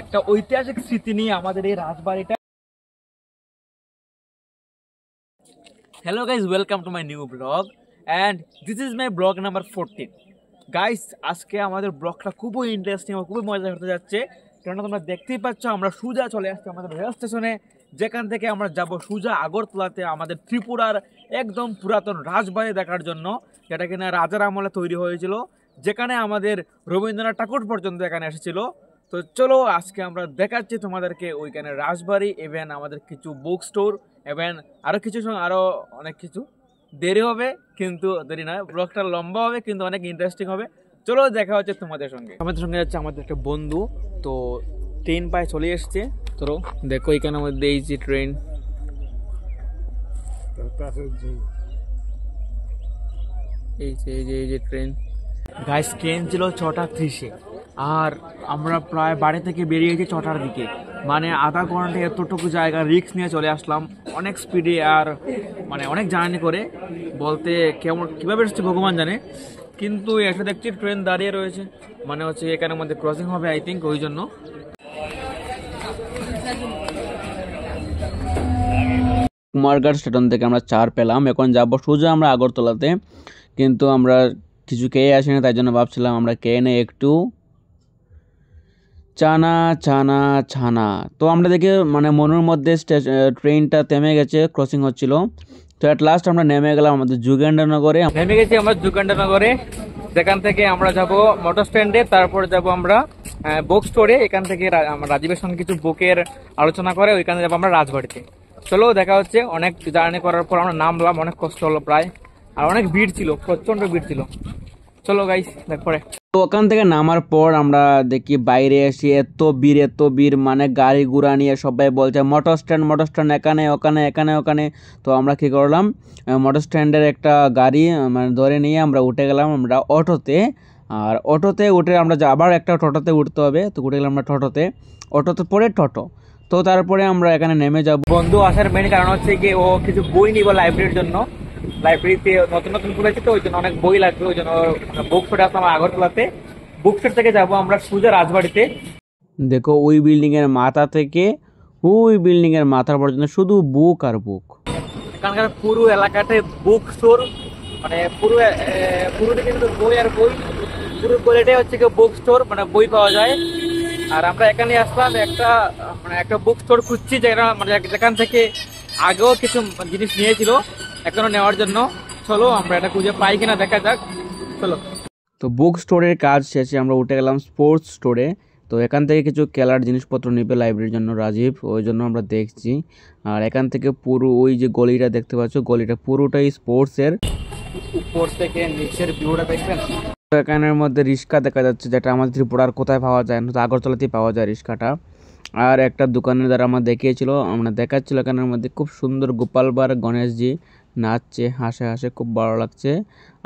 একটা ঐতিহাসিক স্মৃতি নিয়ে আমাদের এই রাজবাড়িটা। Hello guys, welcome to my new blog and this is my blog number 14। Guys, আজকে আমাদের ব্লগটা খুবই ইন্টারেস্টিং এবং খুবই মজা হতে যাচ্ছে, কেননা তোমরা দেখতেই পাচ্ছ আমরা সোজা চলে আসছি আমাদের রেল স্টেশনে, যেখান থেকে আমরা যাব সোজা আগরতলাতে আমাদের ত্রিপুরার একদম পুরাতন রাজবাড়ি দেখার জন্য, যেটা কিনা রাজার আমলে তৈরি হয়েছিল, যেখানে আমাদের রবীন্দ্রনাথ ঠাকুর পর্যন্ত এখানে এসেছিল। তো চলো আজকে আমরা দেখাচ্ছি তোমাদেরকে ওইখানে রাজবাড়ি, ইভেন আমাদের কিছু বুক স্টোর, ইভেন আরও কিছু আরও অনেক কিছু। দেরি হবে কিন্তু দেরি নয়, ব্লগটা লম্বা হবে কিন্তু অনেক ইন্টারেস্টিং হবে। চলো দেখা হচ্ছে তোমাদের সঙ্গে। আমাদের সঙ্গে যাচ্ছে আমাদের একটা বন্ধু, তো ট্রেন পায়ে চলে এসছে। তো দেখো এখানের মধ্যে এই যে ট্রেন, এই যে ট্রেন। গাইস, ট্রেন ছিল 6:30-এ আর আমরা প্রায় বাড়ি থেকে বেরিয়েছি 6টার দিকে, মানে আধা ঘন্টা এতটুকু জায়গা রিস্ক নিয়ে চলে আসলাম অনেক স্পিডে, আর মানে অনেক জার্নি করে, বলতে কেমন কীভাবে এসেছে ভগবান জানে। কিন্তু এটা দেখছি ট্রেন দাঁড়িয়ে রয়েছে, মানে হচ্ছে এখানের মধ্যে ক্রসিং হবে আই থিঙ্ক, ওই জন্য। কুমারঘাট স্টেশন থেকে আমরা চার পেলাম, এখন যাবো সোজা আমরা আগরতলাতে, কিন্তু আমরা কিছু খেয়ে আসিনি, তাই জন্য ভাবছিলাম আমরা খেয়ে নেই একটু চানা চানা ছানা। তো আমরা দেখি মানে মনের মধ্যে ট্রেনটা থেমে গেছে, ক্রসিং হচ্ছিল। তো অ্যাট লাস্ট আমরা নেমে গেলাম আমাদের যুগেন্দ্রনগরে। নেমে গেছি আমরা যুগেন্দ্রনগরে, যেখান থেকে আমরা যাব মোটর স্ট্যান্ডে, তারপর যাব আমরা বুক স্টোরে। এখান থেকে রাজীবের সঙ্গে কিছু বুকের আলোচনা করে ওইখানে যাবো আমরা রাজবাড়িতে। চলো দেখা হচ্ছে। অনেক জার্নি করার পর আমরা নামলাম, অনেক কষ্ট হলো প্রায়, আর অনেক ভিড় ছিল, প্রচন্ড ভিড় ছিল। চলো গাইস দেখ পরে। তো ওখান থেকে নামার পর আমরা দেখি বাইরে এসে এত ভিড়, মানে গাড়ি ঘোড়া নিয়ে সবাই বলছে মোটর স্ট্যান্ড এখানে ওখানে এখানে ওখানে। তো আমরা কি করলাম, মোটর স্ট্যান্ডের একটা গাড়ি মানে ধরে নিয়ে আমরা উঠে গেলাম আমরা অটোতে। আর অটোতে উঠে আমরা আবার একটা টোটোতে উঠতে হবে, তো উঠে গেলাম আমরা অটোতে পরে টোটো। তো তারপরে আমরা এখানে নেমে যাব। বন্ধু আসার মেন কারণ হচ্ছে কি, ও কিছু বই নিব লাইব্রেরির জন্য। লাইব্রেরিতে নতুন নতুন খুলেছে, তো ওই জন্য অনেক বই লাগবে, ওই জন্য বুক স্টোরে আসলাম আগরতলাতে। বুক স্টোর থেকে যাবো আমরা সোজা রাজবাড়িতে। দেখো ওই বিল্ডিং এর মাথা থেকে ওই বিল্ডিং এর মাথা পর্যন্ত শুধু বুক আর বুক। এখানকার পুরো এলাকাতে বুক স্টোর, মানে পুরো দিকে কিন্তু বই আর বই, পুরো কোয়ালিটি হচ্ছে কি বুক স্টোর, মানে বই পাওয়া যায়। আর আমরা এখানে আসলাম একটা বুক স্টোর খুঁজছি, যেখান থেকে আগেও কিছু জিনিস নিয়েছিল এখনো নেওয়ার জন্য। চলো আমরা এটা খুঁজে পাই কিনা দেখা যাক, চলো। তো বুক স্টোরের কাজ শেষে আমরা উঠে গেলাম স্পোর্টস স্টোরে। তো এখান থেকে কিছু খেলার জিনিসপত্র নেবে লাইব্রেরির জন্য রাজীব, ওই জন্য আমরা দেখছি। আর এখান থেকে পুরো ওই যে গলিটা দেখতে পাচ্ছ, গলিটা পুরোটাই স্পোর্টসের। উপর থেকে নিচের ভিউটা দেখবেন। তো এখানের মধ্যে রিক্সা দেখা যাচ্ছে, যেটা আমাদের ত্রিপুরার কোথায় পাওয়া যায় না, তো আগরতলাতেই পাওয়া যায় রিক্সাটা। আর একটা দোকানের দ্বারা আমরা দেখাচ্ছিল এখানের মধ্যে খুব সুন্দর গোপাল বার গণেশজি নাচছে, হাসে খুব ভালো লাগছে।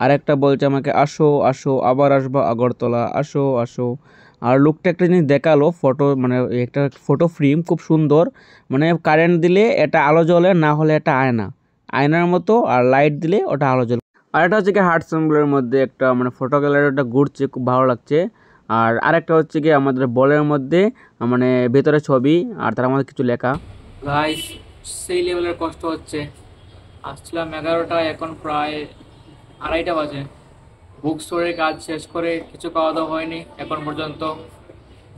আর একটা বলছে আমাকে আসো আসো আবার আসবো আগরতলা, আসো আসো। আর লোকটা একটা জিনিস দেখালো, ফটো মানে একটা ফটো ফ্রেম খুব সুন্দর, মানে কারেন্ট দিলে এটা আলো জ্বলে, না হলে এটা আয়নার মতো, আর লাইট দিলে ওটা আলো জ্বলে। আর এটা হচ্ছে কি হার্ট সিম্বলের মধ্যে একটা মানে ফটো গ্যালারিটা ঘুরছে, খুব ভালো লাগছে। আর আরেকটা হচ্ছে কি আমাদের বলের মধ্যে মানে ভেতরে ছবি, আর তার মধ্যে কিছু লেখা। গাইস, সেই লেভেলের কষ্ট হচ্ছে। আসছিলাম 11টায়, এখন প্রায় 2:30 বাজে। বুক স্টোরের কাজ শেষ করে কিছু খাওয়া দাওয়া হয়নি এখন পর্যন্ত।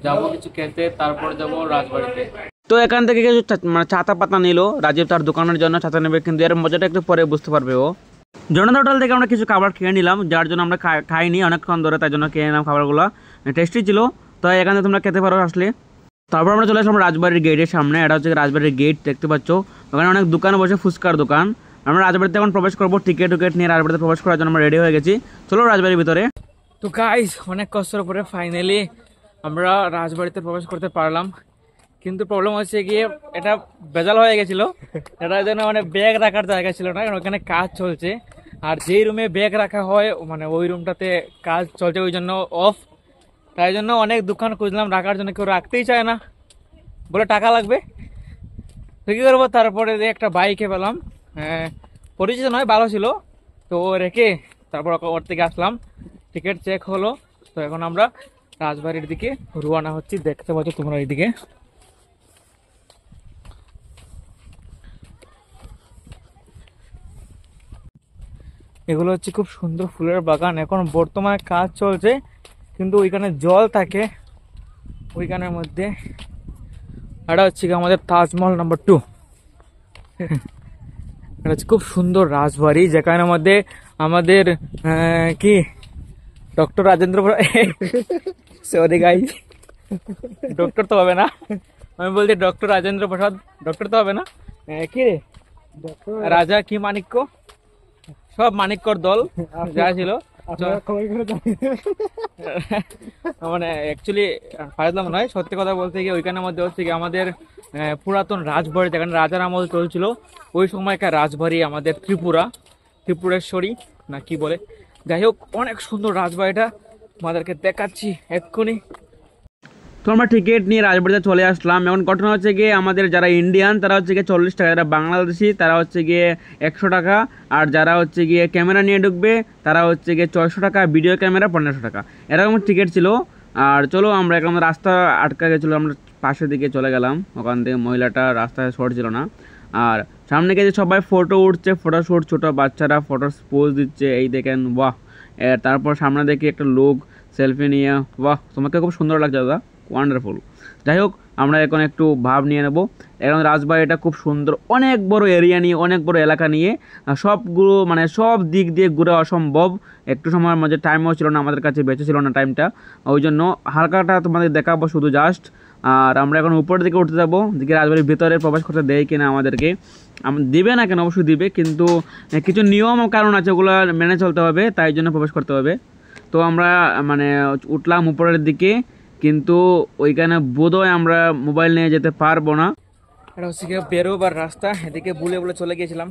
যাবো কিছু খেতে, তারপর যাবো রাজবাড়িতে। তো এখান থেকে কিছু মানে ছাতা পাতা নিল রাজীব তার দোকানের জন্য ছাতা নেবে, কিন্তু এর মজাটা একটু পরে বুঝতে পারবে ও। জনতা হোটেল থেকে আমরা কিছু খাবার খেয়ে নিলাম, যার জন্য আমরা খাইনি অনেকক্ষণ ধরে, তাই জন্য খেয়ে নিলাম। খাবারগুলো টেস্টি ছিল, তো এখান থেকে তোমরা খেতে পারো আসলে। তারপর আমরা চলে আসলাম রাজবাড়ির গেটের সামনে। এটা হচ্ছে রাজবাড়ির গেট, দেখতে পাচ্ছ ওখানে অনেক দোকান বসে, ফুচকার দোকান। আমরা রাজবাড়িতে এখন প্রবেশ করবো, টিকিট নিয়ে রাজবাড়িতে প্রবেশ করার জন্য আমরা রেডি হয়ে গেছি। চলো রাজবাড়ির ভিতরে। তো গাইস, অনেক কষ্টের পরে ফাইনালি আমরা রাজবাড়িতে প্রবেশ করতে পারলাম, কিন্তু প্রবলেম হচ্ছে গিয়ে এটা বেজাল হয়ে গেছিল। এটার জন্য মানে ব্যাগ রাখার জায়গা ছিল না, কারণ ওখানে কাজ চলছে। আর যেই রুমে ব্যাগ রাখা হয় মানে ওই রুমটাতে কাজ চলছে, ওই জন্য অফ। তাই জন্য অনেক দোকান খুঁজলাম রাখার জন্য, কেউ রাখতেই চায় না, বলে টাকা লাগবে। তো কী করবো, তারপরে একটা বাইকে পেলাম, পরিচিত নয়, ভালো ছিল, তো ও রেখে তারপর ওর থেকে আসলাম। টিকিট চেক হলো, তো এখন আমরা রাজবাড়ির দিকে রওনা হচ্ছি। দেখতে পাচ্ছ তোমরা এইদিকে এগুলো হচ্ছে খুব সুন্দর ফুলের বাগান। এখন বর্তমানে কাজ চলছে, কিন্তু ওইখানে জল থাকে ওইখানের মধ্যে। এটা হচ্ছে কি আমাদের তাজমহল নাম্বার 2। এটা হচ্ছে খুব সুন্দর রাজবাড়ি, যেখানের মধ্যে আমাদের কি doctor Rajendra sorry guys, doctor তো হবে না, আমি বলছি ডক্টর রাজেন্দ্র প্রসাদ, ডক্টর তো হবে না, কি রে রাজা কি মাণিক্য, সব মানিক্যর দল যা ছিল মানে অ্যাকচুয়ালি ফায়দাম নয়, সত্যি কথা বলতে গিয়ে ওইখানের মধ্যে হচ্ছে কি আমাদের পুরাতন রাজবাড়ি, যেখানে রাজার আমল চলছিল ওই সময়কার রাজবাড়ি, আমাদের ত্রিপুরেশ্বরী না কি বলে, যাই হোক অনেক সুন্দর রাজবাড়িটা আমাদেরকে দেখাচ্ছি এক্ষুনি। তো আমরা টিকিট নিয়ে রাজবাড়িতে চলে আসলাম। এখন ঘটনা হচ্ছে গিয়ে আমাদের যারা ইন্ডিয়ান তারা হচ্ছে গিয়ে 40 টাকা, যারা বাংলাদেশি তারা হচ্ছে গিয়ে 100 টাকা, আর যারা হচ্ছে গিয়ে ক্যামেরা নিয়ে ঢুকবে তারা হচ্ছে গিয়ে 600 টাকা, ভিডিও ক্যামেরা 1500 টাকা, এরকম টিকিট ছিল। আর চলো আমরা এখন রাস্তা আটকা গেছিলো, আমরা পাশের দিকে চলে গেলাম, ওখান থেকে মহিলাটা রাস্তায় সরছিল না। আর সামনে গেছে সবাই ফটো উঠছে, ফটোশ্যুট, ছোটো বাচ্চারা ফটো পোজ দিচ্ছে, এই দেখেন বাহ। তারপর সামনে দেখি একটা লোক সেলফি নিয়ে, বাহ তোমাকে খুব সুন্দর লাগছে দাদা, ওয়ান্ডারফুল। যাই হোক আমরা এখন একটু ভাব নিয়ে নেব। এখন রাজবাড়িটা খুব সুন্দর, অনেক বড় এরিয়া নিয়ে, অনেক বড় এলাকা নিয়ে, সবগুলো মানে সব দিক দিয়ে ঘুরে অসম্ভব। একটু সময়ের মধ্যে টাইমও ছিল না, আমাদের কাছে বেঁচে ছিল না টাইমটা, ওই জন্য হালকাটা তোমাদের দেখাবো শুধু জাস্ট। আর আমরা এখন উপরের দিকে উঠতে যাবো, দিকে রাজবাড়ির ভিতরে প্রবেশ করতে দেয় কিনা আমাদেরকে, দিবে না কেন, অবশ্যই দিবে, কিন্তু কিছু নিয়ম কারণ আছে, ওগুলো মেনে চলতে হবে, তাই জন্য প্রবেশ করতে হবে। তো আমরা মানে উঠলাম উপরের দিকে, কিন্তু ওইখানে বোধহয় আমরা মোবাইল নিয়ে যেতে পারবো না। এটা হচ্ছে গিয়ে বেরোবার রাস্তা, এদিকে বুলে বুলে চলে গিয়েছিলাম।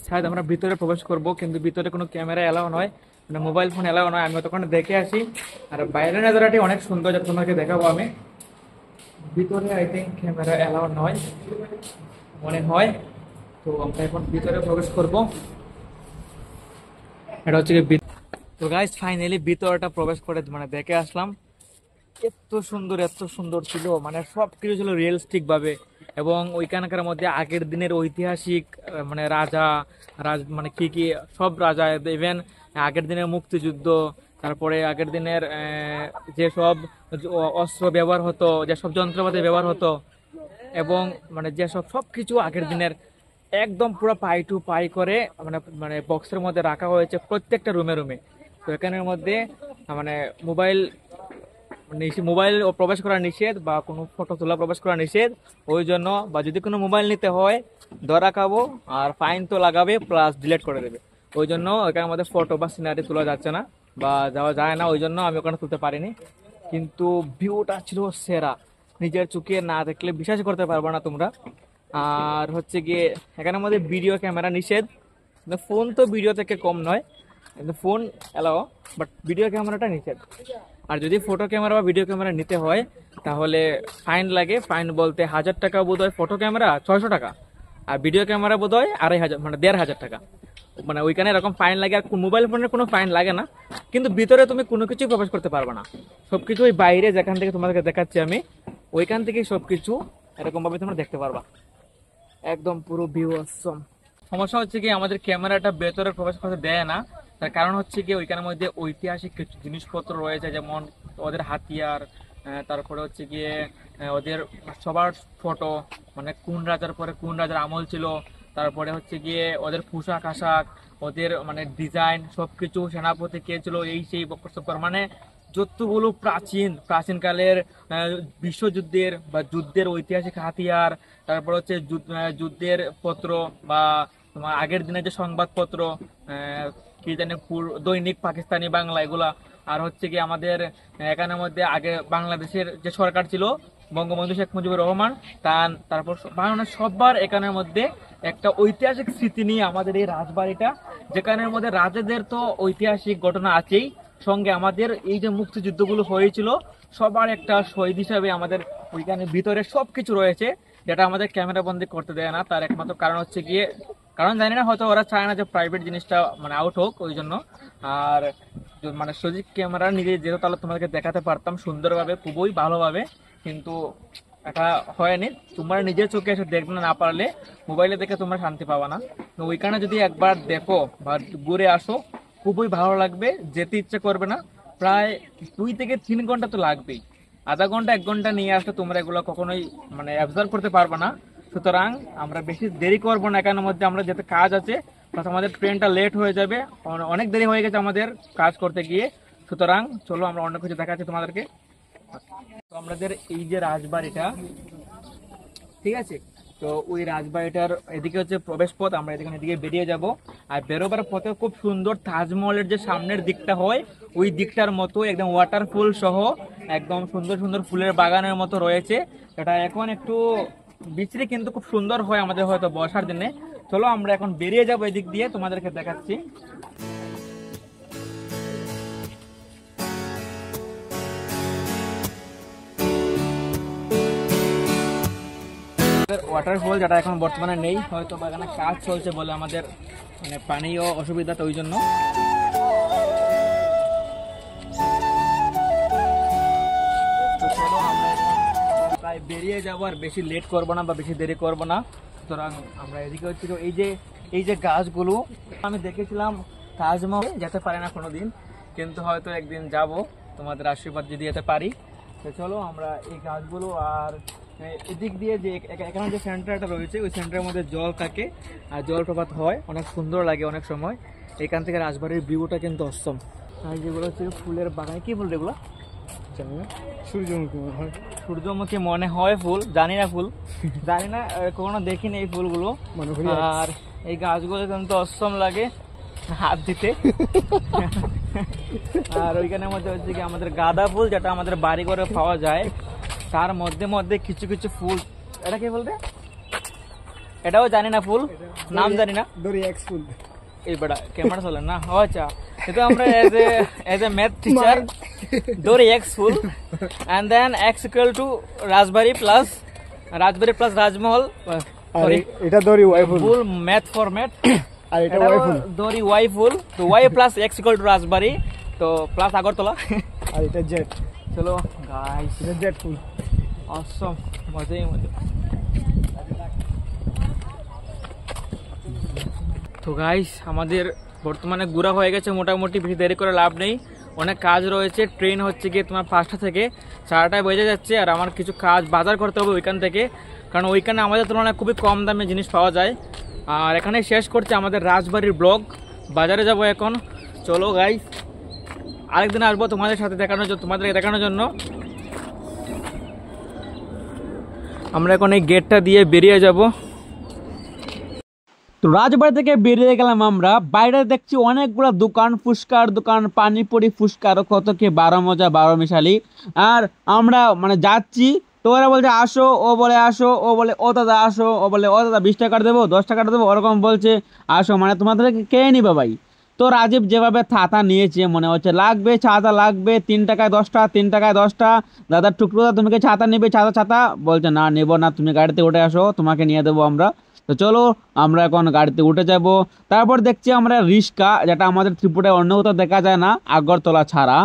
শায়দ আমরা ভিতরে প্রবেশ করব, কিন্তু ভিতরে কোনো ক্যামেরা এলাও নয়, মানে মোবাইল ফোন এলাও নয়। আমি তখন দেখে আসি, আর বাইরের নজারাটি অনেক সুন্দর, যা তোমাকে দেখাবো আমি। ভিতরে আই থিঙ্ক ক্যামেরা এলাও নয় মনে হয়, তো আমরা এখন ভিতরে প্রবেশ করব। এটা হচ্ছে কি তো গাইস ফাইনালি ভিতরটা প্রবেশ করে মানে দেখে আসলাম। এত সুন্দর ছিল, মানে সব কিছু ছিল রিয়েলিস্টিক ভাবে, এবং ওইখানকার মধ্যে আগের দিনের ঐতিহাসিক মানে মানে কি সব রাজা, ইভেন আগের দিনের মুক্তিযুদ্ধ, তারপরে আগের দিনের যেসব অস্ত্র ব্যবহার হতো, যেসব যন্ত্রপাতি ব্যবহার হতো, এবং মানে যেসব সবকিছু আগের দিনের একদম পুরো পাই টু পাই করে মানে মানে বক্সের মধ্যে রাখা হয়েছে প্রত্যেকটা রুমে। তো এখানের মধ্যে মানে মোবাইল প্রবেশ করা নিষেধ, বা কোনো ফটো তোলা প্রবেশ করা নিষেধ, ওই জন্য বা যদি কোনো মোবাইল নিতে হয় ধরা খাবো, আর ফাইন তো লাগাবে, প্লাস ডিলিট করে দেবে। ওই জন্য এখানে আমাদের ফটো বা সিনারি তোলা যাচ্ছে না বা যাওয়া যায় না, ওই জন্য আমি ওখানে তুলতে পারিনি। কিন্তু ভিউটা ছিল সেরা, নিজের চোখে না দেখলে বিশ্বাস করতে পারবে না তোমরা। আর হচ্ছে গিয়ে এখানের মধ্যে ভিডিও ক্যামেরা নিষেধ, ফোন তো ভিডিও থেকে কম নয়, কিন্তু ফোন এলাও, বাট ভিডিও ক্যামেরাটা নিষেধ। আর যদি ফটো ক্যামেরা বা ভিডিও ক্যামেরা নিতে হয় তাহলে ফাইন লাগে। ফাইন বলতে 1000 টাকা বোধ হয় ফটো ক্যামেরা, 600 টাকা, আর ভিডিও ক্যামেরা বোধ হয় 2500 মানে 1500 টাকা, মানে ওইখানে এরকম ফাইন লাগে। আর মোবাইল ফোনের কোনো ফাইন লাগে না, কিন্তু ভিতরে তুমি কোনো কিছুই প্রবেশ করতে পারবে না, সবকিছু ওই বাইরে যেখান থেকে তোমাদেরকে দেখাচ্ছি আমি, ওইখান থেকেই সবকিছু এরকম ভাবে তোমরা দেখতে পারবা, একদম পুরো ভিউ অসম। সমস্যা হচ্ছে কি আমাদের ক্যামেরাটা ভেতরে প্রবেশ করতে দেয় না, তার কারণ হচ্ছে কি ওইখানের মধ্যে ঐতিহাসিক কিছু জিনিসপত্র রয়েছে, যেমন ওদের হাতিয়ার, তারপরে হচ্ছে গিয়ে ওদের সবার ফটো, মানে কোন রাজার পরে কোন রাজার আমল ছিল, তারপরে হচ্ছে গিয়ে ওদের পোশাক আশাক, ওদের মানে ডিজাইন সবকিছু, সেনাপতি কে ছিল, এই সেই মানে যতগুলো প্রাচীনকালের বিশ্বযুদ্ধের বা যুদ্ধের ঐতিহাসিক হাতিয়ার, তারপর হচ্ছে যুদ্ধের পত্র বা তোমার আগের দিনের যে সংবাদপত্র, কি জানি দৈনিক পাকিস্তানি বাংলা এগুলা, আর হচ্ছে কি আমাদের এখানের মধ্যে আগে বাংলাদেশের যে সরকার ছিল বঙ্গবন্ধু শেখ মুজিবুর রহমান, তারপর বাংলাদেশ সববার এখানের মধ্যে একটা ঐতিহাসিক স্মৃতি নিয়ে আমাদের এই রাজবাড়িটা, যেখানের মধ্যে রাজাদের তো ঐতিহাসিক ঘটনা আছেই, সঙ্গে আমাদের এই যে মুক্তিযুদ্ধগুলো হয়েছিল সবার একটা শহীদ হিসাবে আমাদের ওইখানে ভিতরে সব কিছু রয়েছে যেটা আমাদের ক্যামেরা বন্দি করতে দেয় না। তার একমাত্র কারণ হচ্ছে গিয়ে, কারণ জানি না, হয়তো ওরা চায় না যে প্রাইভেট জিনিসটা মানে আউট হোক, ওই জন্য। আর মানে সজি ক্যামেরা নিজে যেহেতু, তাহলে তোমাদেরকে দেখাতে পারতাম সুন্দরভাবে, খুবই ভালোভাবে, কিন্তু এটা হয়নি। তোমরা নিজের চোখে এসে দেখবে না পারলে, মোবাইলে দেখে তোমরা শান্তি পাবা না। তো ওইখানে যদি একবার দেখো বা ঘুরে আসো, খুবই ভালো লাগবে, যেতে ইচ্ছে করবে না। প্রায় 2 থেকে 3 ঘন্টা তো লাগবেই, আধা ঘন্টা 1 ঘন্টা নিয়ে আসলে তোমরা এগুলো কখনোই মানে অবজার্ভ করতে পারবে না। সুতরাং আমরা বেশি দেরি করবো না, এখানের মধ্যে আমরা যেতে কাজ আছে, প্লাস আমাদের ট্রেনটা লেট হয়ে যাবে, অনেক দেরি হয়ে গেছে আমাদের কাজ করতে গিয়ে। সুতরাং চলো আমরা অন্য কিছু দেখাচ্ছি তোমাদেরকে। তো আমাদের এই যে রাজবাড়িটা, ঠিক আছে, তো ওই রাজবাড়িটার এদিকে হচ্ছে প্রবেশ পথ, আমরা এদিকে বেরিয়ে যাব। আর বেরোবার পথে খুব সুন্দর তাজমহলের যে সামনের দিকটা হয়, ওই দিকটার মতো একদম ওয়াটারফল সহ একদম সুন্দর সুন্দর ফুলের বাগানের মতো রয়েছে। এটা এখন একটু বিশ্রী, কিন্তু খুব সুন্দর হয় আমাদের হয়তো বর্ষার দিনে। চলো আমরা এখন বেরিয়ে যাবো এদিক দিয়ে, তোমাদেরকে দেখাচ্ছি। ওয়াটারফল যেটা এখন বর্তমানে নেই, হয়তো বাগানে কাজ চলছে বলে আমাদের মানে পানিও অসুবিধা, তো ওই জন্য। তো চলো আমরা এখন প্রায় বেরিয়ে যাবো, আর বেশি লেট করবো না বা বেশি দেরি করবো না। সুতরাং আমরা এদিকে হচ্ছে এই যে গাছগুলো আমি দেখেছিলাম, তাজমহল যেতে পারি না কোনোদিন, কিন্তু হয়তো একদিন যাব, তোমাদের আশীর্বাদ যদি যেতে পারি। তো চলো আমরা এই গাছগুলো, আর এদিক দিয়ে যে এখানে যে সেন্টারটা রয়েছে, ওই সেন্টারের মধ্যে জল থাকে আর জলপ্রপাত হয়, অনেক সুন্দর লাগে অনেক সময়। এখান থেকে রাজবাড়ির ভিউটা কিন্তু অসম। আর যেগুলো হচ্ছে ফুলের বাগান, কি ফুল এগুলো? সূর্যমুখী মনে হয় ফুল, জানি না ফুল, জানি না, কখনো দেখিনি এই ফুলগুলো। আর এই গাছগুলো কিন্তু অসম লাগে হাত দিতে। আর ওইখানের মধ্যে হচ্ছে কি আমাদের গাঁদা ফুল, যেটা আমাদের বাড়ি ঘরে পাওয়া যায়। তার মধ্যে মধ্যে কিছু কিছু ফুল, এটা কি বলতে, এটাও জানি না ফুল, নাম জানি না। ফুল এই বড়া ক্যামেরা চলে না, আচ্ছা। এটা আমরা এজ এ ম্যাথ টিচার, দোরি এক্স ফুল, and then x equal to রাজবাড়ি প্লাস রাজমহল, এটা দড়ি ওয়াই ফুল, ফুল ম্যাথ ফর ম্যাথ। আর এটা ওয়াই ফুল, দড়ি ওয়াই ফুল, তো y plus x equal to রাজবাড়ি, তো প্লাস আগরতলা। আর এটা জেড। চলো গাইস, এটা জেড ফুল, অসম, মজাই মজা। তো গাইস আমাদের বর্তমানে ঘোরা হয়ে গেছে মোটামুটি, বেশি দেরি করে লাভ নেই, অনেক কাজ রয়েছে। ট্রেন হচ্ছে গিয়ে তোমার 5টা থেকে 4টায় বেজে যাচ্ছে, আর আমার কিছু কাজ বাজার করতে হবে ওইখান থেকে, কারণ ওইখানে আমাদের তুলনায় খুবই কম দামে জিনিস পাওয়া যায়। আর এখানে শেষ করছে আমাদের রাজবাড়ির ব্লগ, বাজারে যাব এখন। চলো গাইস, আরেকদিন আসবো তোমাদের সাথে তোমাদেরকে দেখানোর জন্য। আমরা এখন এই গেটটা দিয়ে বেরিয়ে যাব। তো রাজবাড়ি থেকে বেরিয়ে গেলাম আমরা, বাইরে দেখছি অনেকগুলো দোকান, ফুচকার দোকান, পানিপুরি, ফুচকা, আরো কত কি 12 মজা 12 মিশালি। আর আমরা মানে যাচ্ছি, তো ওরা বলছে আসো, ও বলে আসো, ও বলে ও দাদা আসো, ও বলে ও দাদা 20 টাকা দেবো, 10 টাকা দেবো, ওরকম বলছে আসো, মানে তোমাদেরকে কে নিবে ভাই। তো রাজীব যেভাবে ছাতা নিয়েছে, মনে হচ্ছে লাগবে ছাতা লাগবে, 3 টাকায় 10টা, 3 টাকায় 10টা। দাদা টুকরো দা, তুমি কি ছাতা নেবে? ছাতা বলছে না নেবো না, তুমি গাড়িতে উঠে আসো, তোমাকে নিয়ে দেবো আমরা। তো চলো আমরা এখন গাড়িতে উঠে যাব। তারপর দেখছি আমরা রিক্সা, যেটা আমাদের ত্রিপুরায় অন্য কোথাও দেখা যায় না, আগরতলা ছাড়া।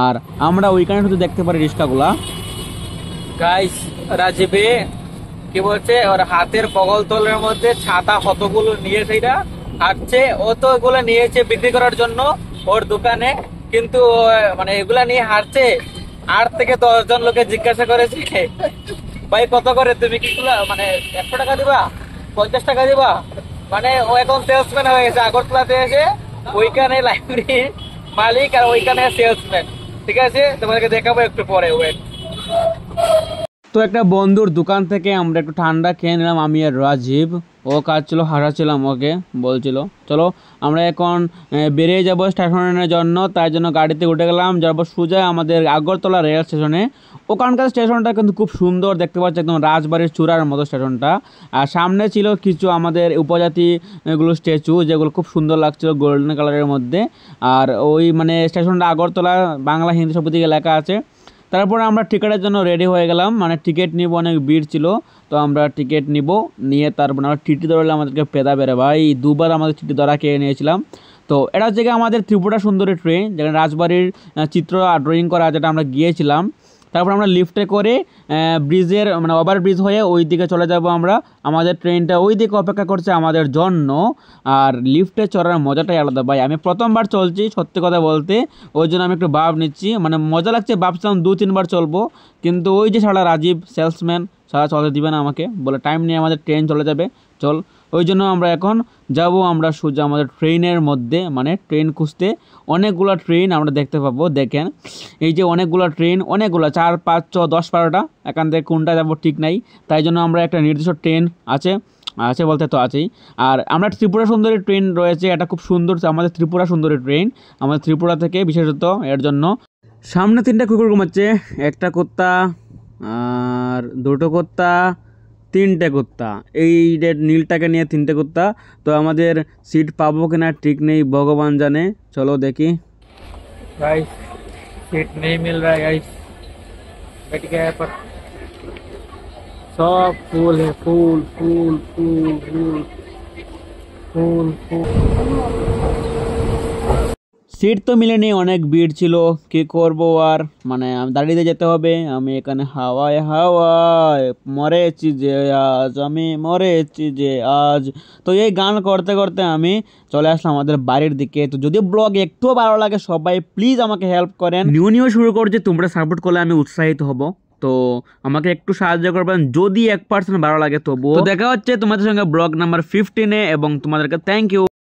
আর আমরা ওইখানে শুধু দেখতে পারি রিক্সাগুলা। গাইস রাজীবে কি বলছে, ওর হাতের বগল তলের মধ্যে ছাতা কতগুলো নিয়ে সেইটা হাঁটছে, ও তো এগুলো নিয়েছে বিক্রি করার জন্য ওর দোকানে, কিন্তু মানে এগুলা নিয়ে হাঁটছে। 8 থেকে 10 জন লোকে জিজ্ঞাসা করেছে ভাই কত করে, তুমি কি মানে 100 টাকা দিবা, 50 টাকা দিবা, মানে ও এখন সেলসম্যান হয়ে গেছে। আগরতলাতে এসে ওইখানে লাইব্রেরির মালিক, আর ওইখানে সেলসম্যান। ঠিক আছে, তোমাদেরকে দেখাবো একটু পরে, ওয়েট। তো একটা বন্ধুর দোকান থেকে আমরা একটু ঠান্ডা খেয়ে নিলাম, আমি আর রাজীব। ও কাজ ছিল, হারাচ্ছিলাম ওকে, বলছিল চলো আমরা এখন বেরিয়ে যাব স্টেশনের জন্য। তাই জন্য গাড়িতে উঠে গেলাম, যাবো সোজা আমাদের আগরতলা রেল স্টেশনে। ওখানকার স্টেশনটা কিন্তু খুব সুন্দর, দেখতে পাচ্ছি একদম রাজবাড়ির চূড়ার মতো স্টেশনটা। আর সামনে ছিল কিছু আমাদের উপজাতি এগুলো স্ট্যাচু, যেগুলো খুব সুন্দর লাগছিল গোল্ডেন কালারের মধ্যে। আর ওই মানে স্টেশনটা আগরতলা বাংলা হিন্দি সব দিকে লেখা আছে। তারপরে আমরা টিকিটের জন্য রেডি হয়ে গেলাম, মানে টিকিট নিব, অনেক ভিড় ছিল, তো আমরা টিকিট নিব, নিয়ে তারপরে আমরা টিটি ধরলে আমাদেরকে পেদা বেড়ে ভাই, দুবার আমাদের টিটি ধরা খেয়ে নিয়েছিলাম। তো এটা হচ্ছে আমাদের ত্রিপুরা সুন্দরী ট্রেন, যেখানে রাজবাড়ির চিত্র ড্রয়িং করা, যেটা আমরা গিয়েছিলাম। তারপর আমরা লিফটে করে ব্রিজের মানে ওভার ব্রিজ হয়ে ওই দিকে চলে যাব আমরা, আমাদের ট্রেনটা ওই দিকে অপেক্ষা করছে আমাদের জন্য। আর লিফটে চড়ার মজাটাই আলাদা ভাই, আমি প্রথমবার চলছি সত্যি কথা বলতে, ওই জন্য আমি একটু ভাব নিচ্ছি, মানে মজা লাগছে, ভাবছিলাম 2-3 বার চলবো, কিন্তু ওই যে সারা রাজীব সেলসম্যান সারা চলতে দিবে না আমাকে, বলে টাইম নিয়ে আমাদের ট্রেন চলে যাবে চল, ওই জন্য আমরা এখন যাব আমরা সোজা আমাদের ট্রেনের মধ্যে, মানে ট্রেন খুঁজতে। অনেকগুলো ট্রেন আমরা দেখতে পাবো, দেখেন এই যে অনেকগুলো ট্রেন, অনেকগুলো 4, 5, 6, 10, 12টা, এখান থেকে কোনটা যাবো ঠিক নাই, তাই জন্য আমরা একটা নির্দিষ্ট ট্রেন আছে বলতে তো আছেই। আর আমরা ত্রিপুরা সুন্দরী ট্রেন রয়েছে, এটা খুব সুন্দর, আমাদের ত্রিপুরা সুন্দরী ট্রেন, আমাদের ত্রিপুরা থেকে বিশেষত এর জন্য। সামনে 3টা কুকুর ঘুমাচ্ছে, একটা কুত্তা আর 2টো কুত্তা, 3টে কুত্তা, এই নীলটাকে নিয়ে 3টে কুত্তা। তো আমাদের সিট পাবো কিনা ঠিক নেই, ভগবান জানে, চলো দেখি। गाइस सीट नहीं मिल रहा है गाइस, बैठ गया है पर सब फूल है, फूल फूल फूल फूल फूल फूल। সিট তো মিলেনি, অনেক ভিড় ছিল, কি করব আর, মানে আমি দাঁড়িয়ে যেতে হবে। আমি এখানে হাওয়ায় হাওয়ায় মরেছি যে আজ, আমি মরেছি যে আজ। তো এই গান করতে করতে আমি চলে আসলাম আমাদের বাড়ির দিকে। তো যদি ব্লগ একটু ভালো লাগে সবাই প্লিজ আমাকে হেল্প করেন, নিউ শুরু করছি, তোমরা সাপোর্ট করলে আমি উৎসাহিত হব, তো আমাকে একটু সাহায্য করবেন, যদি 1% ভালো লাগে তবুও। তো দেখা হচ্ছে তোমাদের সঙ্গে ব্লগ নাম্বার 15-এ, এবং তোমাদেরকে থ্যাংক ইউ।